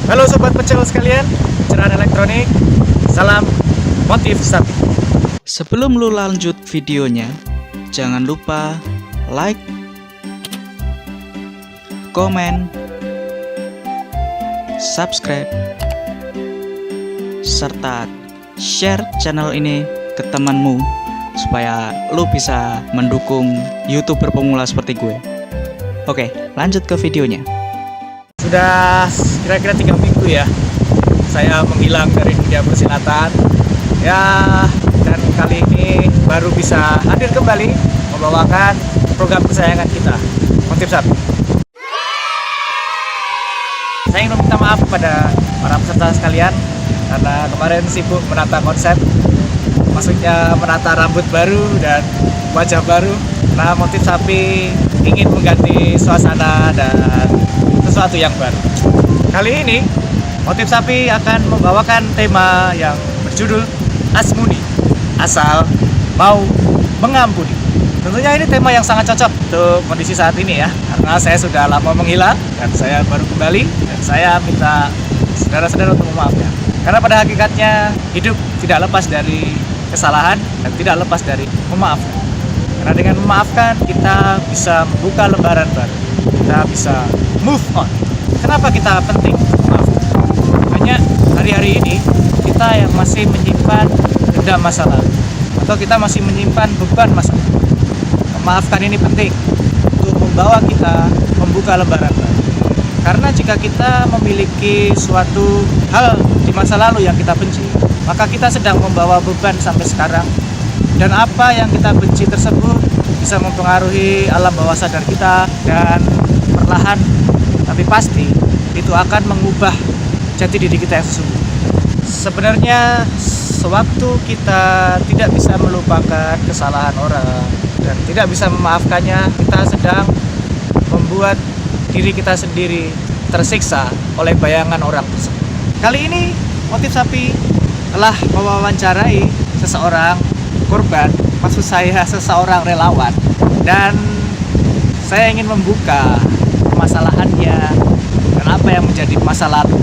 Halo sobat pecel sekalian, pencerahan elektronik, salam motif sapi. Sebelum lu lanjut videonya, jangan lupa like, komen, subscribe, serta share channel ini ke temanmu supaya lu bisa mendukung YouTuber pemula seperti gue. Oke, lanjut ke videonya. Sudah kira-kira 3 minggu ya saya menghilang dari dunia persilatan ya, dan kali ini baru bisa hadir kembali membawakan program kesayangan kita, motif sapi. Saya ingin meminta maaf kepada para peserta sekalian karena kemarin sibuk menata konsep, maksudnya menata rambut baru dan wajah baru. Nah, motif sapi ingin mengganti suasana dan sesuatu yang baru. Kali ini motif sapi akan membawakan tema yang berjudul Asmuni, asal mau mengampuni. Tentunya ini tema yang sangat cocok untuk kondisi saat ini ya, karena saya sudah lama menghilang dan saya baru kembali, dan saya minta saudara-saudara untuk memaafkan. Karena pada hakikatnya hidup tidak lepas dari kesalahan dan tidak lepas dari memaafkan. Karena dengan memaafkan kita bisa membuka lembaran baru, kita bisa move on. Kenapa kita penting memaafkan? Hanya hari-hari ini kita yang masih menyimpan dendam masa lalu, atau kita masih menyimpan beban masa lalu. Memaafkan ini penting untuk membawa kita membuka lembaran baru. Karena jika kita memiliki suatu hal di masa lalu yang kita benci, maka kita sedang membawa beban sampai sekarang. Dan apa yang kita benci tersebut bisa mempengaruhi alam bawah sadar kita, dan perlahan tapi pasti itu akan mengubah jati diri kita yang sesungguhnya. Sebenarnya sewaktu kita tidak bisa melupakan kesalahan orang dan tidak bisa memaafkannya, kita sedang membuat diri kita sendiri tersiksa oleh bayangan orang tersebut. Kali ini motif sapi telah mewawancarai seseorang korban, maksud saya seseorang relawan, dan saya ingin membuka permasalahannya dan apa yang menjadi masa lalu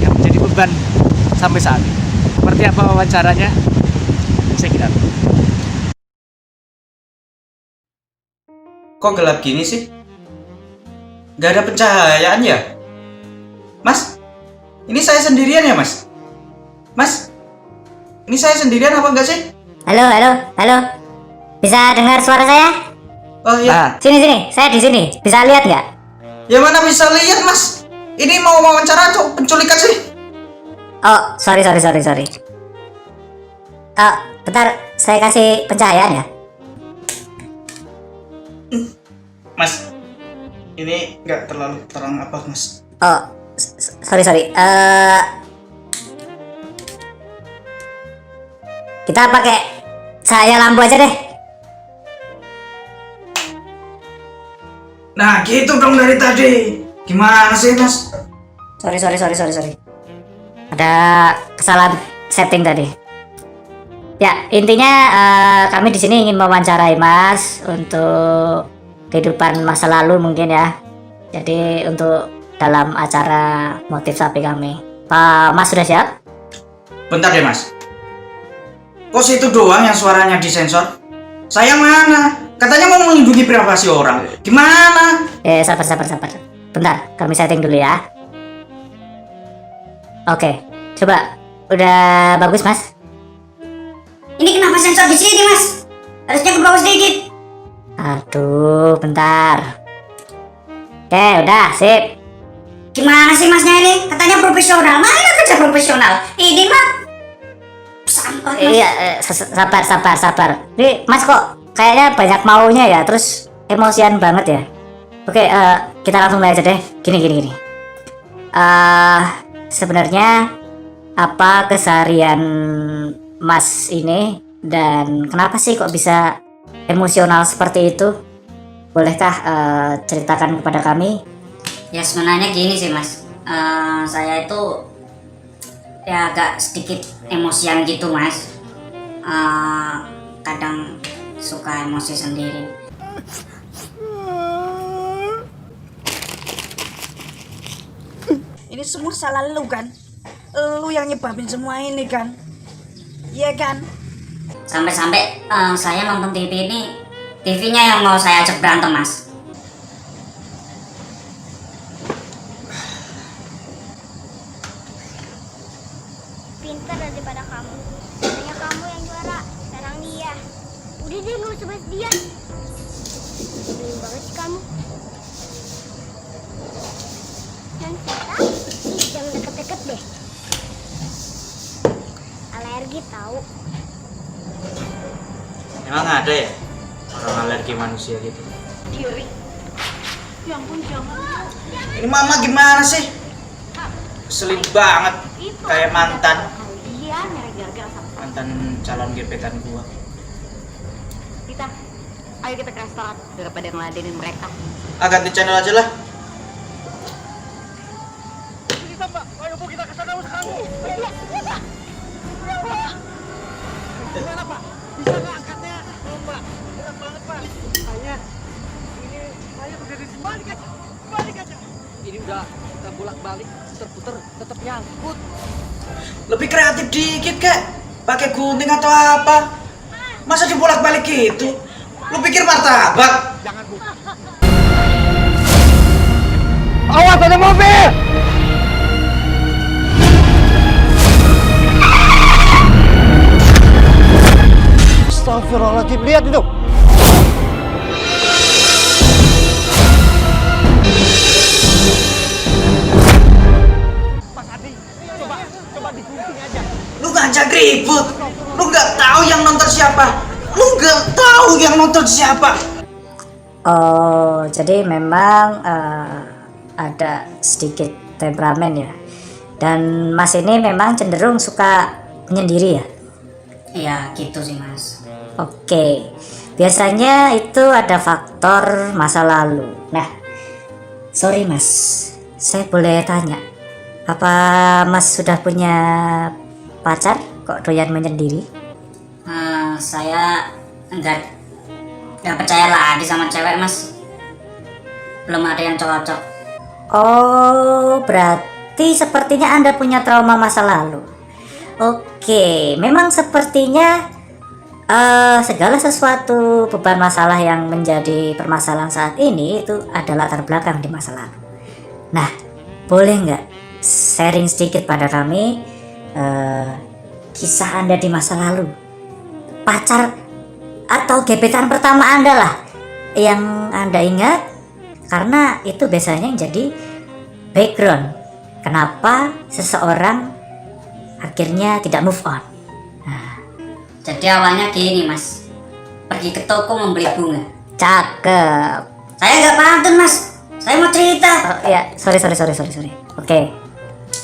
yang menjadi beban sampai saat ini. Seperti apa wawancaranya? Saya kira. Kok gelap gini sih? Gak ada pencahayaan ya? Mas, ini saya sendirian ya mas? Mas, ini saya sendirian apa enggak sih? Halo. Bisa dengar suara saya? Oh iya. Sini, saya di sini. Bisa lihat nggak? Ya mana bisa lihat mas? Ini mau wawancara atau penculikan sih? Oh, sorry. Bentar, saya kasih pencahayaan ya. Mas, ini nggak terlalu terang apa mas? Oh, sorry. Kita pakai cahaya lampu aja deh. Nah gitu dong dari tadi. Gimana sih mas? Sorry. Ada kesalahan setting tadi. Ya, intinya kami di sini ingin mewawancarai Mas untuk kehidupan masa lalu mungkin ya. Jadi untuk dalam acara motif sapi kami. Pak Mas sudah siap? Bentar deh mas. Kok situ doang yang suaranya disensor? Saya mana? Katanya mau melindungi privasi orang. Gimana? Sabar. Bentar, kami setting dulu ya. Oke, coba. Udah bagus, Mas? Ini kenapa sensor di sini, Mas? Harusnya ke bawah sedikit. Aduh, bentar. Oke, udah, sip. Gimana sih Masnya ini? Katanya profesional. Mana kerja profesional? Ini mah sampah, Mas. Iya, sabar. Ini Mas kok kayaknya banyak maunya ya, terus emosian banget ya. Oke, kita langsung mulai aja deh. Gini. Sebenarnya apa keseharian Mas ini dan kenapa sih kok bisa emosional seperti itu? Bolehkah ceritakan kepada kami? Ya sebenarnya gini sih mas, saya itu ya agak sedikit emosian gitu mas. Kadang suka emosi sendiri. Ini semua salah lu kan? Lu yang nyebabin semua ini kan? Iya kan? Sampai-sampai saya nonton TV ini, TV-nya yang mau saya ajak berantem, Mas. Pintar daripada kamu. Hanya kamu yang juara, sekarang dia. Udah deh, nggak usah bahas dia. Nyebelin banget sih kamu. Dan kita, jangan deket-deket deh. Alergi tahu. Emang ada ya orang alergi manusia gitu? Diri. Ya ampun, jangan. Ini mama gimana sih? Keselin banget, kayak mantan calon gebetan gua. Kita, ayo kita ke restoran daripada ngeladenin mereka. Ganti channel aja lah. Ini udah kita bolak-balik, puter-puter, tetap nyangkut. Lebih kreatif dikit kek, pakai gunting atau apa? Masa dibolak-balik gitu? Lu pikir martabak? Jangan, Bu. Awas, ada mobil! Astagfirullahaladzim, lihat itu! Lu ngajak ribut, lu nggak tahu yang nonton siapa, lu nggak tahu yang nonton siapa. Oh, jadi memang ada sedikit temperamen ya. Dan Mas ini memang cenderung suka menyendiri ya? Iya, gitu sih, Mas. Oke, biasanya itu ada faktor masa lalu. Nah, sorry Mas, saya boleh tanya, apa Mas sudah punya pacar kok doyan menyendiri? Saya nggak percaya lagi sama cewek, Mas. Belum ada yang cocok. Oh, berarti sepertinya Anda punya trauma masa lalu. Oke, memang sepertinya segala sesuatu beban masalah yang menjadi permasalahan saat ini itu adalah latar belakang di masa lalu. Nah, boleh nggak sharing sedikit pada kami kisah Anda di masa lalu? Pacar atau gebetan pertama Anda lah yang Anda ingat, karena itu biasanya jadi background kenapa seseorang akhirnya tidak move on. Jadi awalnya gini, Mas. Pergi ke toko membeli bunga. Cakep. Saya nggak pantun, Mas. Saya mau cerita. Oh, ya, sorry. Oke.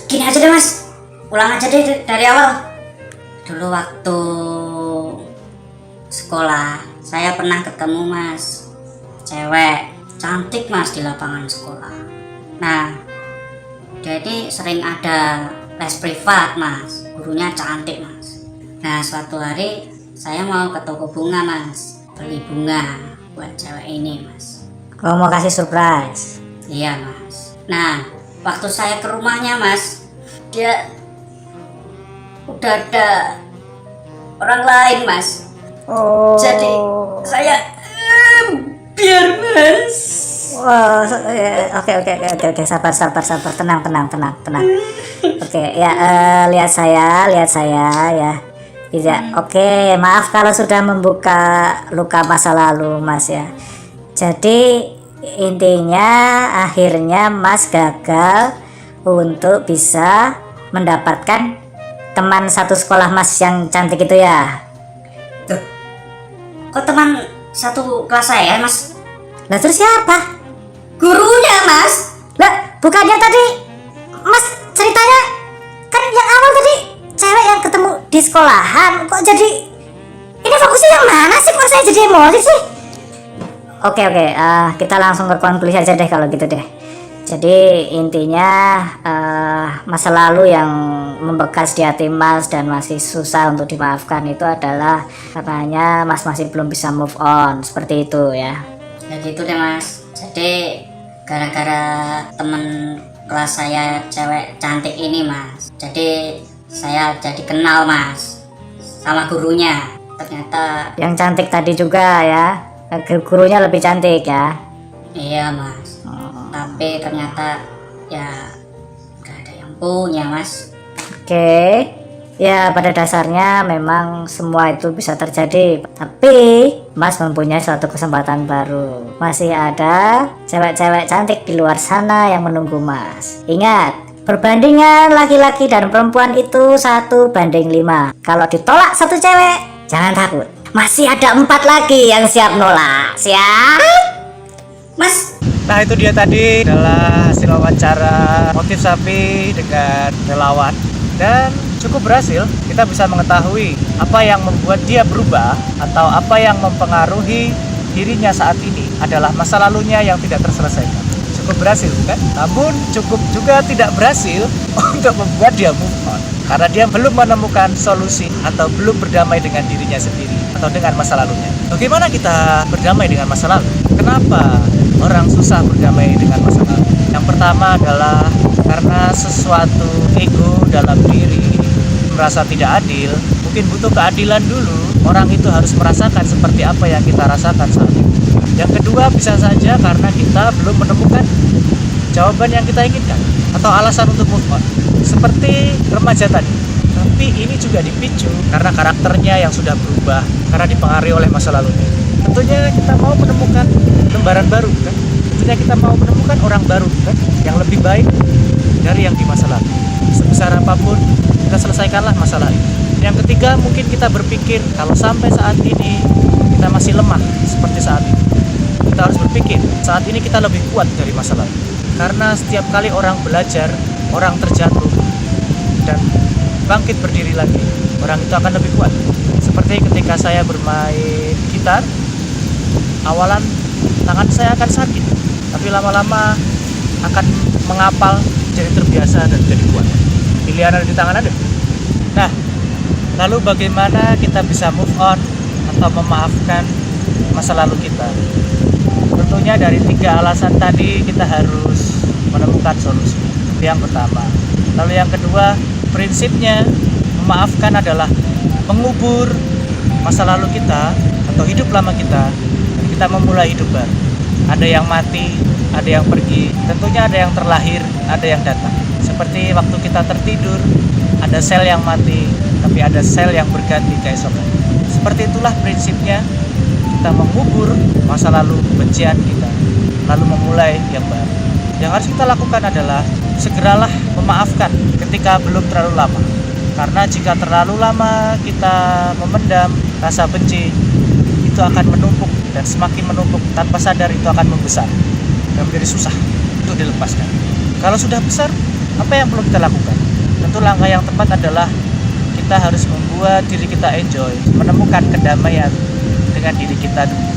Gini aja deh, Mas. Ulang aja deh dari awal. Dulu waktu sekolah, saya pernah ketemu, Mas, cewek cantik, Mas, di lapangan sekolah. Nah, jadi sering ada les privat, Mas. Gurunya cantik, Mas. Nah, suatu hari saya mau ke toko bunga, Mas, beli bunga buat cewek ini, Mas. Oh, mau kasih surprise. Iya, Mas. Nah, waktu saya ke rumahnya, Mas, dia udah ada orang lain, Mas. Oh. Jadi saya biar, Mas. Wow, oke, sabar, tenang. Oke, ya, lihat saya ya. Tidak, oke, maaf kalau sudah membuka luka masa lalu, Mas ya. Jadi intinya akhirnya Mas gagal untuk bisa mendapatkan teman satu sekolah Mas yang cantik itu ya. Tuh, kok teman satu kelas saya, Mas? Lah terus siapa? Gurunya, Mas. Lah bukannya tadi Mas ceritanya kan yang awal tadi cewek yang ketemu di sekolahan, kok jadi ini fokusnya yang mana sih, kok saya jadi emosi sih? Oke, kita langsung ke konklusi aja deh kalau gitu deh. Jadi intinya masa lalu yang membekas di hati Mas dan masih susah untuk dimaafkan itu adalah katanya Mas masih belum bisa move on, seperti itu ya. Ya gitu deh, Mas. Jadi gara-gara temen kelas saya cewek cantik ini mas. Jadi saya jadi kenal mas sama gurunya. Ternyata Yang cantik tadi juga ya. Gurunya lebih cantik ya. iya mas. Tapi ternyata ya gak ada yang punya mas. Oke. Ya pada dasarnya memang semua itu bisa terjadi. Tapi Mas mempunyai suatu kesempatan baru. Masih ada cewek-cewek cantik di luar sana yang menunggu Mas. Ingat, perbandingan laki-laki dan perempuan itu 1:5. Kalau ditolak satu cewek, jangan takut. Masih ada 4 lagi yang siap nolak. Siap? Mas, Nah itu dia tadi adalah hasil wawancara Motif Sapi dengan relawan. Dan cukup berhasil, kita bisa mengetahui apa yang membuat dia berubah atau apa yang mempengaruhi dirinya saat ini adalah masa lalunya yang tidak terselesaikan. Cukup berhasil kan? Namun cukup juga tidak berhasil untuk membuat dia move on, karena dia belum menemukan solusi atau belum berdamai dengan dirinya sendiri atau dengan masa lalunya. Bagaimana kita berdamai dengan masa lalu? Kenapa orang susah berdamai dengan masa lalu? Yang pertama adalah karena sesuatu ego dalam diri merasa tidak adil. Mungkin butuh keadilan dulu. Orang itu harus merasakan seperti apa yang kita rasakan saat ini. Yang kedua bisa saja karena kita belum menemukan jawaban yang kita inginkan atau alasan untuk move on, seperti remaja tadi. Tapi ini juga dipicu karena karakternya yang sudah berubah karena dipengaruhi oleh masa lalunya. Tentunya kita mau menemukan lembaran baru kan? Tentunya kita mau menemukan orang baru kan? Yang lebih baik dari yang di masa lalu. Sebesar apapun kita selesaikanlah masalah itu. Yang ketiga mungkin kita berpikir kalau sampai saat ini kita masih lemah seperti saat ini, kita harus berpikir saat ini kita lebih kuat dari masa lalu. Karena setiap kali orang belajar, orang terjatuh dan bangkit berdiri lagi, orang itu akan lebih kuat. Seperti ketika saya bermain gitar, awalan tangan saya akan sakit, tapi lama-lama akan mengapal, jadi terbiasa dan jadi kuat. Pilihan ada di tangan Anda. Nah, lalu bagaimana kita bisa move on atau memaafkan masa lalu kita? Tentunya dari 3 alasan tadi kita harus menemukan solusi. Itu yang pertama. Lalu yang kedua, prinsipnya memaafkan adalah mengubur masa lalu kita atau hidup lama kita, dan kita memulai hidup baru. Ada yang mati, ada yang pergi, tentunya ada yang terlahir, ada yang datang. Seperti waktu kita tertidur, ada sel yang mati, tapi ada sel yang berganti keesokan. Seperti itulah prinsipnya, kita mengubur masa lalu kebencian kita, lalu memulai yang baru. Yang harus kita lakukan adalah segeralah memaafkan ketika belum terlalu lama. Karena jika terlalu lama kita memendam rasa benci, itu akan menumpuk, dan semakin menumpuk tanpa sadar itu akan membesar dan menjadi susah untuk dilepaskan. Kalau sudah besar, apa yang perlu kita lakukan? Tentu langkah yang tepat adalah kita harus membuat diri kita enjoy, menemukan kedamaian dengan diri kita dulu.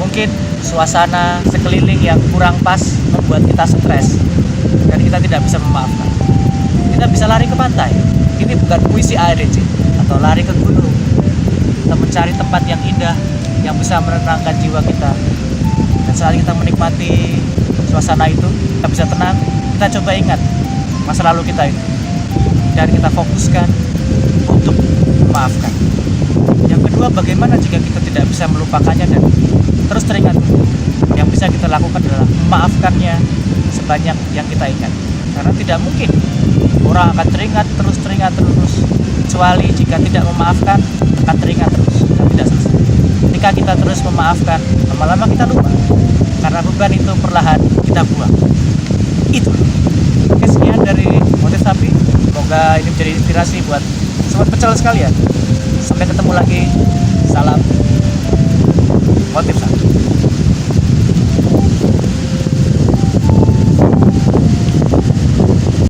Mungkin suasana sekeliling yang kurang pas membuat kita stres dan kita tidak bisa memaafkan. Kita bisa lari ke pantai. Ini bukan puisi ADC atau lari ke gunung. Kita mencari tempat yang indah yang bisa menenangkan jiwa kita. Dan saat kita menikmati suasana itu, kita bisa tenang. Kita coba ingat masa lalu kita itu, dan kita fokuskan untuk memaafkan. Yang kedua, bagaimana jika kita tidak bisa melupakannya dan terus teringat? Yang bisa kita lakukan adalah memaafkannya sebanyak yang kita ingat. Karena tidak mungkin orang akan teringat terus, kecuali jika tidak memaafkan akan teringat terus dan tidak selesai. Ketika kita terus memaafkan, lama-lama kita lupa, karena beban itu perlahan kita buang. Itu. Oke, sekian dari Motif Sapi. Semoga ini menjadi inspirasi buat sobat pecel sekalian. Sampai ketemu lagi. Salam